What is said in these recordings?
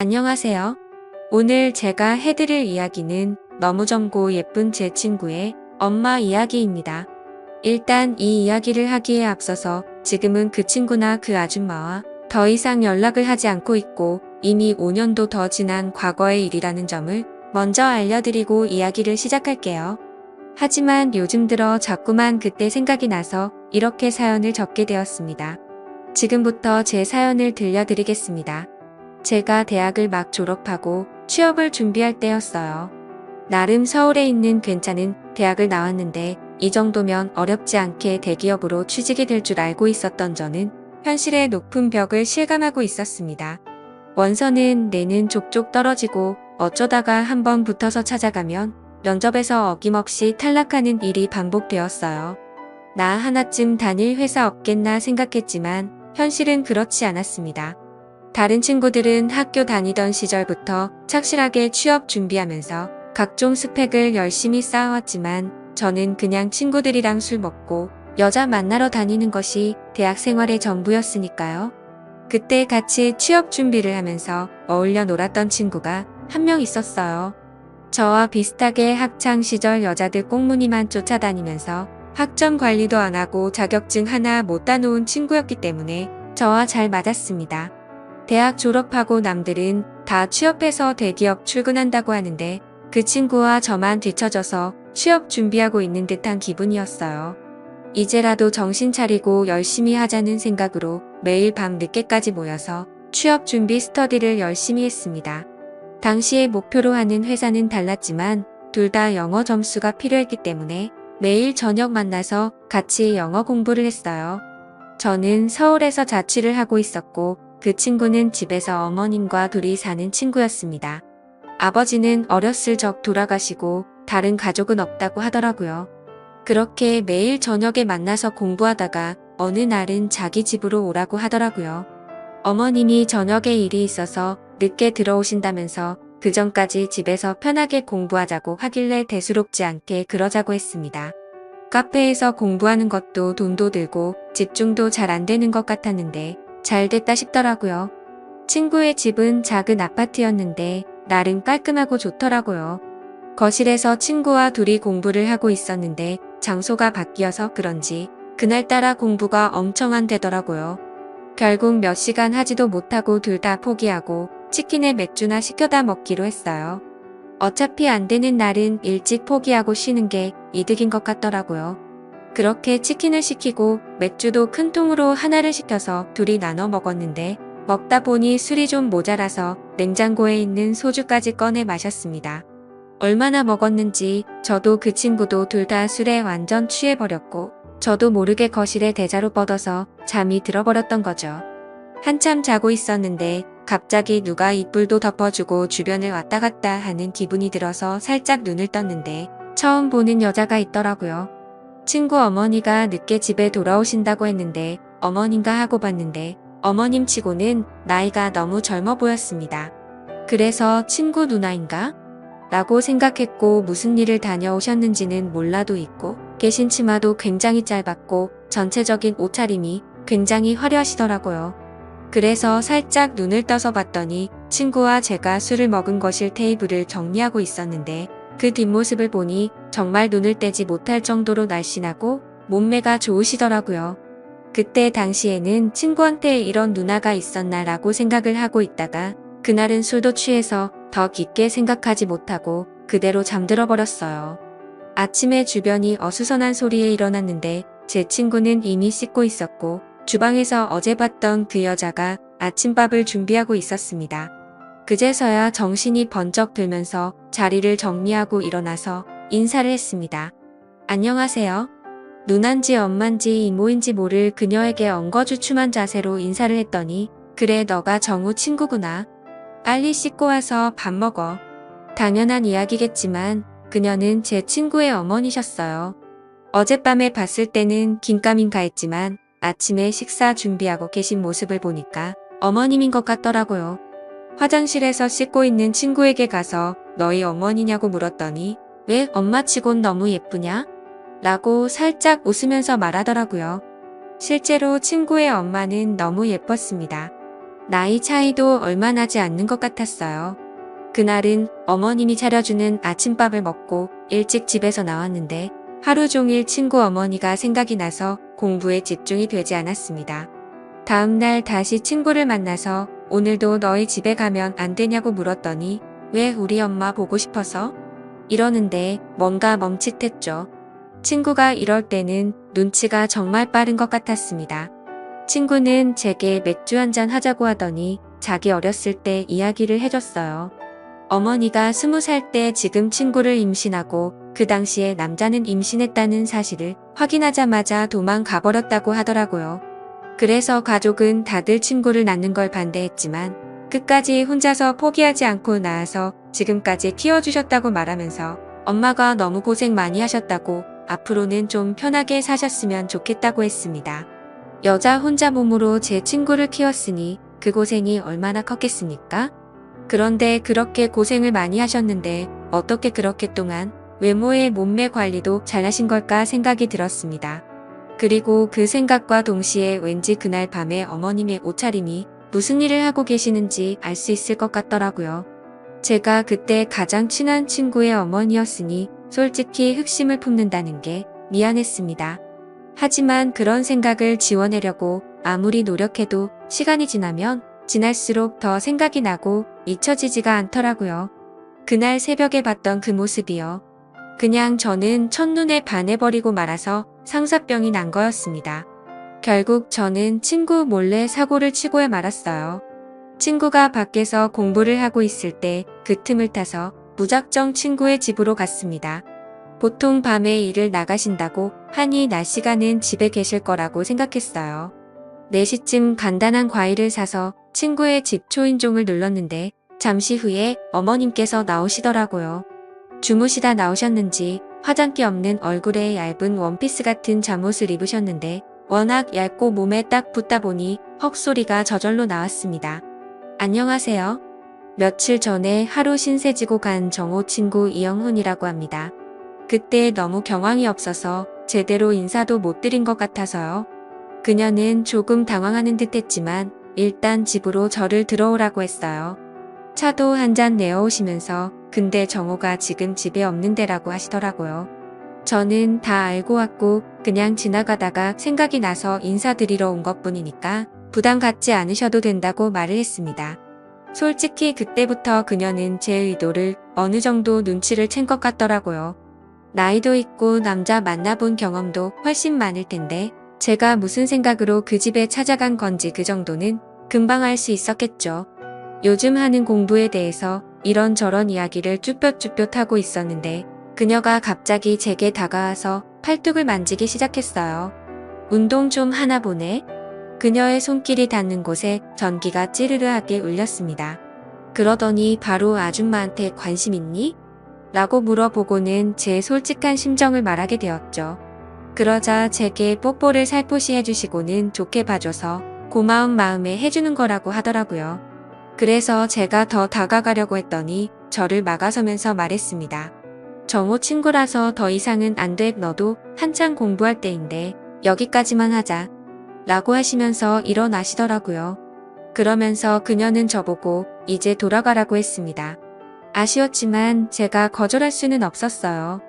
안녕하세요. 오늘 제가 해드릴 이야기는 너무 젊고 예쁜 제 친구의 엄마 이야기입니다. 일단 이 이야기를 하기에 앞서서 지금은 그 친구나 그 아줌마와 더 이상 연락을 하지 않고 있고 이미 5년도 더 지난 과거의 일이라는 점을 먼저 알려드리고 이야기를 시작할게요. 하지만 요즘 들어 자꾸만 그때 생각이 나서 이렇게 사연을 적게 되었습니다. 지금부터 제 사연을 들려드리겠습니다. 제가 대학을 막 졸업하고 취업을 준비할 때였어요. 나름 서울에 있는 괜찮은 대학을 나왔는데 이 정도면 어렵지 않게 대기업으로 취직이 될 줄 알고 있었던 저는 현실의 높은 벽을 실감하고 있었습니다. 원서는 내는 족족 떨어지고 어쩌다가 한번 붙어서 찾아가면 면접에서 어김없이 탈락하는 일이 반복되었어요. 나 하나쯤 다닐 회사 없겠나 생각했지만 현실은 그렇지 않았습니다. 다른 친구들은 학교 다니던 시절부터 착실하게 취업 준비하면서 각종 스펙을 열심히 쌓아왔지만 저는 그냥 친구들이랑 술 먹고 여자 만나러 다니는 것이 대학 생활의 전부였으니까요. 그때 같이 취업 준비를 하면서 어울려 놀았던 친구가 한 명 있었어요. 저와 비슷하게 학창 시절 여자들 꽁무니만 쫓아다니면서 학점 관리도 안 하고 자격증 하나 못 따놓은 친구였기 때문에 저와 잘 맞았습니다. 대학 졸업하고 남들은 다 취업해서 대기업 출근한다고 하는데 그 친구와 저만 뒤처져서 취업 준비하고 있는 듯한 기분이었어요. 이제라도 정신 차리고 열심히 하자는 생각으로 매일 밤 늦게까지 모여서 취업 준비 스터디를 열심히 했습니다. 당시에 목표로 하는 회사는 달랐지만 둘 다 영어 점수가 필요했기 때문에 매일 저녁 만나서 같이 영어 공부를 했어요. 저는 서울에서 자취를 하고 있었고 그 친구는 집에서 어머님과 둘이 사는 친구였습니다. 아버지는 어렸을 적 돌아가시고 다른 가족은 없다고 하더라고요. 그렇게 매일 저녁에 만나서 공부하다가 어느 날은 자기 집으로 오라고 하더라고요. 어머님이 저녁에 일이 있어서 늦게 들어오신다면서 그 전까지 집에서 편하게 공부하자고 하길래 대수롭지 않게 그러자고 했습니다. 카페에서 공부하는 것도 돈도 들고 집중도 잘 안 되는 것 같았는데 잘 됐다 싶더라고요. 친구의 집은 작은 아파트였는데 나름 깔끔하고 좋더라고요. 거실에서 친구와 둘이 공부를 하고 있었는데 장소가 바뀌어서 그런지 그날따라 공부가 엄청 안 되더라고요. 결국 몇 시간 하지도 못하고 둘 다 포기하고 치킨에 맥주나 시켜다 먹기로 했어요. 어차피 안 되는 날은 일찍 포기하고 쉬는 게 이득인 것 같더라고요. 그렇게 치킨을 시키고 맥주도 큰 통으로 하나를 시켜서 둘이 나눠 먹었는데 먹다 보니 술이 좀 모자라서 냉장고에 있는 소주까지 꺼내 마셨습니다. 얼마나 먹었는지 저도 그 친구도 둘 다 술에 완전 취해버렸고 저도 모르게 거실에 대자로 뻗어서 잠이 들어버렸던 거죠. 한참 자고 있었는데 갑자기 누가 이불도 덮어주고 주변을 왔다 갔다 하는 기분이 들어서 살짝 눈을 떴는데 처음 보는 여자가 있더라고요. 친구 어머니가 늦게 집에 돌아오신다고 했는데 어머님가 하고 봤는데 어머님 치고는 나이가 너무 젊어 보였습니다. 그래서 친구 누나인가? 라고 생각했고 무슨 일을 다녀오셨는지는 몰라도 있고 계신 치마도 굉장히 짧았고 전체적인 옷차림이 굉장히 화려하시더라고요. 그래서 살짝 눈을 떠서 봤더니 친구와 제가 술을 먹은 거실 테이블을 정리하고 있었는데 그 뒷모습을 보니 정말 눈을 떼지 못할 정도로 날씬하고 몸매가 좋으시더라고요. 그때 당시에는 친구한테 이런 누나가 있었나 라고 생각을 하고 있다가 그날은 술도 취해서 더 깊게 생각하지 못하고 그대로 잠들어 버렸어요. 아침에 주변이 어수선한 소리에 일어났는데 제 친구는 이미 씻고 있었고 주방에서 어제 봤던 그 여자가 아침밥을 준비하고 있었습니다. 그제서야 정신이 번쩍 들면서 자리를 정리하고 일어나서 인사를 했습니다. 안녕하세요. 누난지 엄만지 이모인지 모를 그녀에게 엉거주춤한 자세로 인사를 했더니 그래 너가 정우 친구구나. 빨리 씻고 와서 밥 먹어. 당연한 이야기겠지만 그녀는 제 친구의 어머니셨어요. 어젯밤에 봤을 때는 긴가민가 했지만 아침에 식사 준비하고 계신 모습을 보니까 어머님인 것 같더라고요. 화장실에서 씻고 있는 친구에게 가서 너희 어머니냐고 물었더니 왜 엄마치곤 너무 예쁘냐? 라고 살짝 웃으면서 말하더라고요. 실제로 친구의 엄마는 너무 예뻤습니다. 나이 차이도 얼마 나지 않는 것 같았어요. 그날은 어머님이 차려주는 아침밥을 먹고 일찍 집에서 나왔는데 하루 종일 친구 어머니가 생각이 나서 공부에 집중이 되지 않았습니다. 다음날 다시 친구를 만나서 오늘도 너희 집에 가면 안 되냐고 물었더니 왜 우리 엄마 보고 싶어서? 이러는데 뭔가 멈칫했죠. 친구가 이럴 때는 눈치가 정말 빠른 것 같았습니다. 친구는 제게 맥주 한잔 하자고 하더니 자기 어렸을 때 이야기를 해줬어요. 어머니가 20살 때 지금 친구를 임신하고 그 당시에 남자는 임신했다는 사실을 확인하자마자 도망가버렸다고 하더라고요. 그래서 가족은 다들 친구를 낳는 걸 반대했지만 끝까지 혼자서 포기하지 않고 낳아서 지금까지 키워주셨다고 말하면서 엄마가 너무 고생 많이 하셨다고 앞으로는 좀 편하게 사셨으면 좋겠다고 했습니다. 여자 혼자 몸으로 제 친구를 키웠으니 그 고생이 얼마나 컸겠습니까? 그런데 그렇게 고생을 많이 하셨는데 어떻게 그렇게 동안 외모의 몸매 관리도 잘하신 걸까 생각이 들었습니다. 그리고 그 생각과 동시에 왠지 그날 밤에 어머님의 옷차림이 무슨 일을 하고 계시는지 알 수 있을 것 같더라고요. 제가 그때 가장 친한 친구의 어머니였으니 솔직히 흑심을 품는다는 게 미안했습니다. 하지만 그런 생각을 지워내려고 아무리 노력해도 시간이 지나면 지날수록 더 생각이 나고 잊혀지지가 않더라고요. 그날 새벽에 봤던 그 모습이요. 그냥 저는 첫눈에 반해버리고 말아서 상사병이 난 거였습니다. 결국 저는 친구 몰래 사고를 치고야 말았어요. 친구가 밖에서 공부를 하고 있을 때 그 틈을 타서 무작정 친구의 집으로 갔습니다. 보통 밤에 일을 나가신다고 하니 낮 시간은 집에 계실 거라고 생각했어요. 4시쯤 간단한 과일을 사서 친구의 집 초인종을 눌렀는데 잠시 후에 어머님께서 나오시더라고요. 주무시다 나오셨는지 화장기 없는 얼굴에 얇은 원피스 같은 잠옷을 입으셨는데 워낙 얇고 몸에 딱 붙다 보니 헉소리가 저절로 나왔습니다. 안녕하세요. 며칠 전에 하루 신세 지고 간 정호 친구 이영훈이라고 합니다. 그때 너무 경황이 없어서 제대로 인사도 못 드린 것 같아서요. 그녀는 조금 당황하는 듯 했지만 일단 집으로 저를 들어오라고 했어요. 차도 한 잔 내어오시면서 근데 정호가 지금 집에 없는데라고 하시더라고요. 저는 다 알고 왔고 그냥 지나가다가 생각이 나서 인사드리러 온 것뿐이니까 부담 갖지 않으셔도 된다고 말을 했습니다. 솔직히 그때부터 그녀는 제 의도를 어느 정도 눈치를 챈 것 같더라고요. 나이도 있고 남자 만나본 경험도 훨씬 많을 텐데 제가 무슨 생각으로 그 집에 찾아간 건지 그 정도는 금방 알 수 있었겠죠. 요즘 하는 공부에 대해서 이런저런 이야기를 쭈뼛쭈뼛 하고 있었는데 그녀가 갑자기 제게 다가와서 팔뚝을 만지기 시작했어요. 운동 좀 하나 보네? 그녀의 손길이 닿는 곳에 전기가 찌르르하게 울렸습니다. 그러더니 바로 아줌마한테 관심 있니? 라고 물어보고는 제 솔직한 심정을 말하게 되었죠. 그러자 제게 뽀뽀를 살포시 해주시고는 좋게 봐줘서 고마운 마음에 해주는 거라고 하더라고요. 그래서 제가 더 다가가려고 했더니 저를 막아서면서 말했습니다. 정호 친구라서 더 이상은 안 돼. 너도 한창 공부할 때인데 여기까지만 하자. 라고 하시면서 일어나시더라고요. 그러면서 그녀는 저보고 이제 돌아가라고 했습니다. 아쉬웠지만 제가 거절할 수는 없었어요.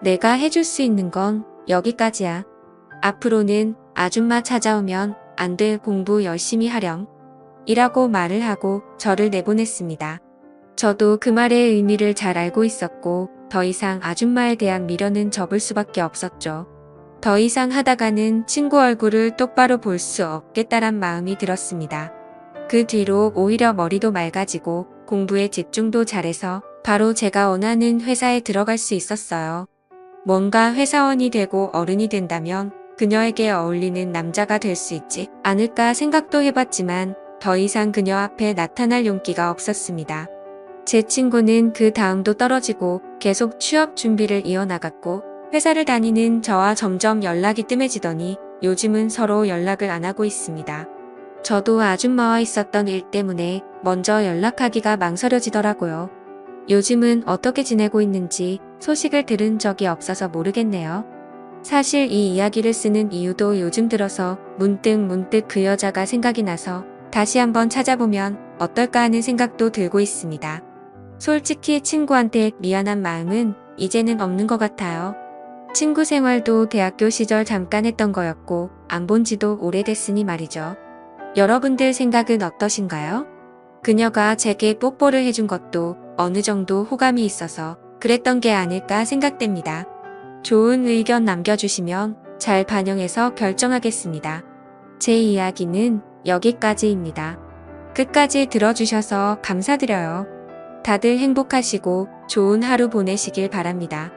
내가 해줄 수 있는 건 여기까지야. 앞으로는 아줌마 찾아오면 안 돼. 공부 열심히 하렴. 이라고 말을 하고 저를 내보냈습니다. 저도 그 말의 의미를 잘 알고 있었고 더 이상 아줌마에 대한 미련은 접을 수밖에 없었죠. 더 이상 하다가는 친구 얼굴을 똑바로 볼 수 없겠다란 마음이 들었습니다. 그 뒤로 오히려 머리도 맑아지고 공부에 집중도 잘해서 바로 제가 원하는 회사에 들어갈 수 있었어요. 뭔가 회사원이 되고 어른이 된다면 그녀에게 어울리는 남자가 될 수 있지 않을까 생각도 해봤지만 더 이상 그녀 앞에 나타날 용기가 없었습니다. 제 친구는 그 다음도 떨어지고 계속 취업 준비를 이어나갔고 회사를 다니는 저와 점점 연락이 뜸해지더니 요즘은 서로 연락을 안 하고 있습니다. 저도 아줌마와 있었던 일 때문에 먼저 연락하기가 망설여지더라고요. 요즘은 어떻게 지내고 있는지 소식을 들은 적이 없어서 모르겠네요. 사실 이 이야기를 쓰는 이유도 요즘 들어서 문득 그 여자가 생각이 나서 다시 한번 찾아보면 어떨까 하는 생각도 들고 있습니다. 솔직히 친구한테 미안한 마음은 이제는 없는 것 같아요. 친구 생활도 대학교 시절 잠깐 했던 거였고 안 본 지도 오래됐으니 말이죠. 여러분들 생각은 어떠신가요? 그녀가 제게 뽀뽀를 해준 것도 어느 정도 호감이 있어서 그랬던 게 아닐까 생각됩니다. 좋은 의견 남겨주시면 잘 반영해서 결정하겠습니다. 제 이야기는 여기까지입니다. 끝까지 들어주셔서 감사드려요. 다들 행복하시고 좋은 하루 보내시길 바랍니다.